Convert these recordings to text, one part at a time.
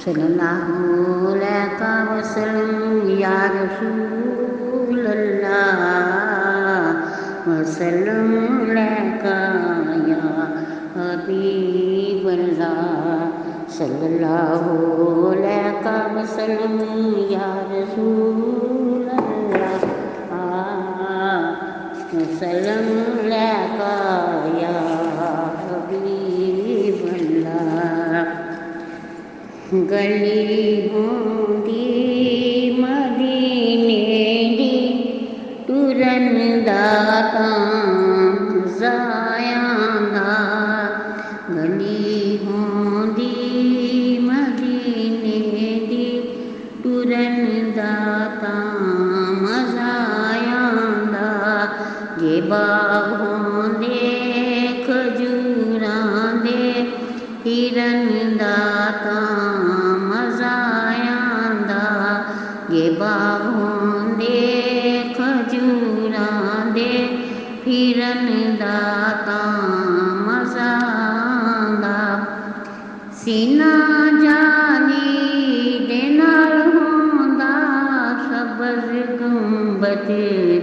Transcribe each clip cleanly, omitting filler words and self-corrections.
सल्लल्लाहु अलैहि वसल्लम या रसूल अल्लाह वसल्लम अलैका या हबीब अल्लाह सल्लल्लाहु अलैहि वसल्लम या रसूल अल्लाह वसल्लम अलैका या हबीब अल्लाह। गली होंदी मदीने दी टुरन दा तां जायां दा। गली होंदी मदीने दी टुरन दा तां मज़ायां दा। जे बाग होंदे खजूरां दे हिरन दा तां मज़ायां दा। जे बाग होंदे खजूरां दे हिरन दा तां मज़ायां दा। सीना जानी दे नाल होंदा सबज़ गुंबद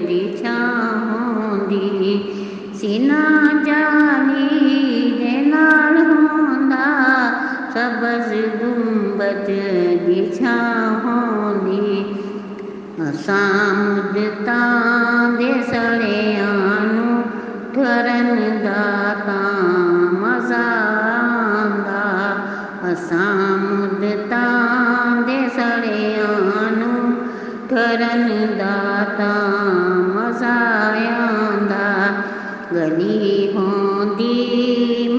दी छां होंदी। सीना जानी दे नाल होंदा सबज़ गुंबद दी छां होंदी। असां मुद्दतां दे सड़ियां नूं ठरन दा तां मज़ा आंदा। असां मुद्दतां दे सड़ियां नूं ठरन दा तां मज़ा आंदा। गली होंदी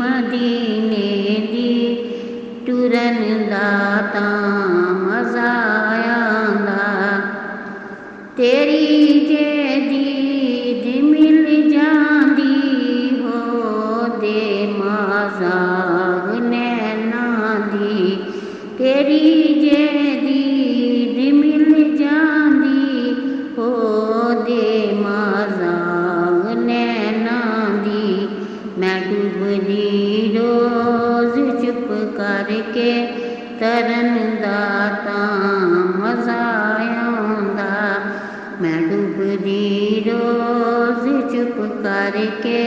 मदीने दी टुरन दा तां मज़ा आंदा। तेरी जे दीद मिल जांदी हो दे मज़ाक नैनां दी। तेरी जे दीद मिल जांदी हो दे मज़ाक नैनां दी। मैं डुबदी रोज़ चुप करके तरन दा तां मज़ा आंदा। मैं डुबदी रोज़ चुप करके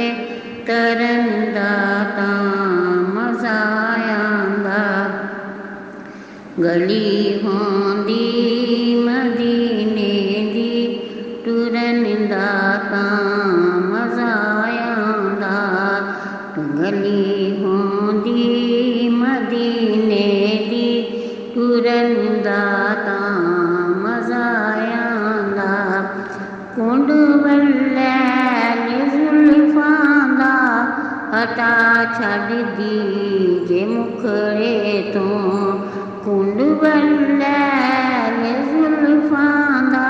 तरन दा तां मज़ा आंदा। गली होंदी मदीने दी टुरन दा तां मज़ा आंदा। गली होंदी मदीने दी टुरन दा तां मज़ा आंदा। कुंड वल्लैल जुल्फां दा हटा छड्डदी जे मुखड़े तों। कुंड वल्लैल जुल्फां दा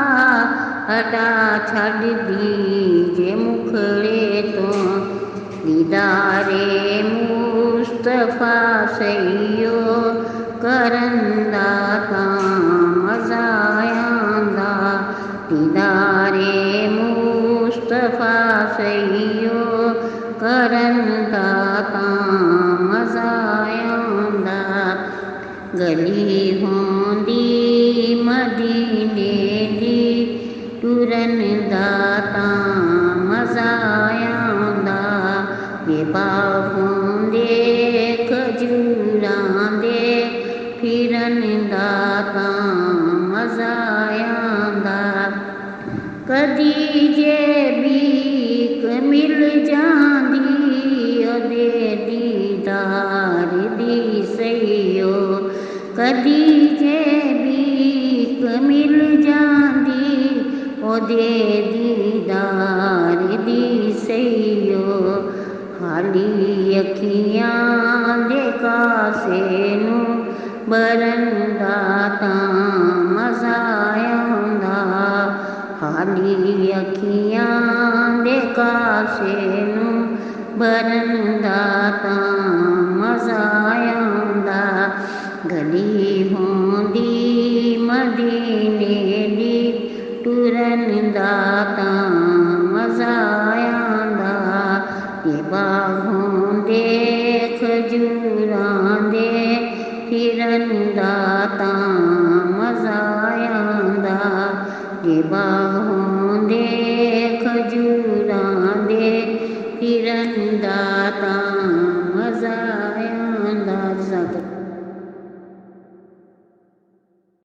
हटा छड्डदी जे मुखड़े तों। दीदारे मुस्तफा सईयो करन दा तां मज़ा आंदा। दीदारे मुस्तफा सईयो करन दा तां मज़ा आंदा। गली होंदी मदीने दी टुरन दा तां मज़ा आंदा। जे बाग होंदे खजूरां दे हिरन दा तां मज़ा आंदा। कदी जे बीक मिल जांदी ओदे दीदार दी सईयो। कदी जे बीक मिल जांदी ओदे दीदार दी सईयो। खाली अखियां दे कासे नूं भरन दा तां मज़ा आंदा। खाली अखियां दे कासे नूं भरन दा तां मज़ा आंदा। गली होंदी मदीने दी टुरन दा तां मज़ा आंदा। जे बाग होंदे खजूरां दे हिरन ਫਿਰੰਦਾ ਤਾਂ ਮਜ਼ਾ ਆਂਦਾ, ਜੇ ਬਾਗੋਂ ਦੇ ਖਜੂਰਾਂ ਦੇ ਫਿਰੰਦਾ ਤਾਂ